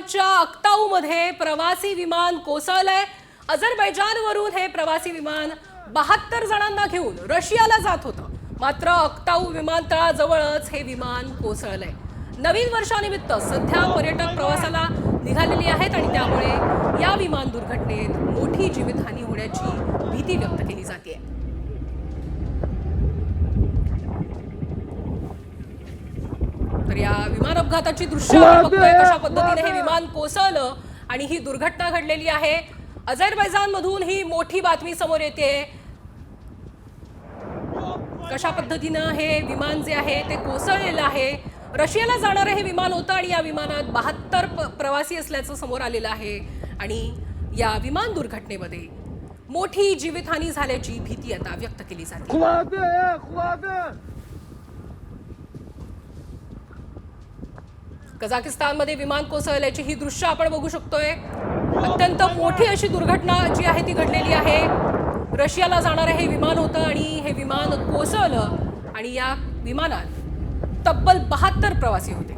अझरबैजानच्या अक्ताऊमध्ये प्रवासी विमान कोसळलंय। अझरबैजानवरून हे प्रवासी विमान 72 जणांना घेऊन रशियाला जात होतं, मात्र अक्ताऊ विमानतळाजवळच हे विमान कोसळलंय। नवीन वर्षानिमित्त सध्या पर्यटक प्रवासाला निघालेली आहेत आणि त्यामुळे या विमान दुर्घटनेत मोठी जीवितहानी होण्याची भीती व्यक्त केली जाते। तर या विमान अपघाताची दृश्य आपण बघतोय, कशा पद्धतीने हे विमान कोसळलं आणि ही दुर्घटना घडलेली आहे। अझरबैजानमधून ही मोठी बातमी समोर येते, कशा पद्धतीने हे विमान जे आहे ते कोसळलेलं आहे। रशियाला जाणारे हे विमान होतं आणि या विमानात 72 प्रवासी असल्याचं समोर आलेलं आहे आणि या विमान दुर्घटनेमध्ये मोठी जीवितहानी झाल्याची भीती आता व्यक्त केली जाते। कझाकिस्तानमध्ये विमान कोसळल्याची ही दृश्य आपण बघू शकतोय। अत्यंत मोठी अशी दुर्घटना जी आहे ती घडलेली आहे। रशियाला जाणारे हे विमान होतं आणि हे विमान कोसळलं आणि या विमानात तब्बल 72 प्रवासी होते।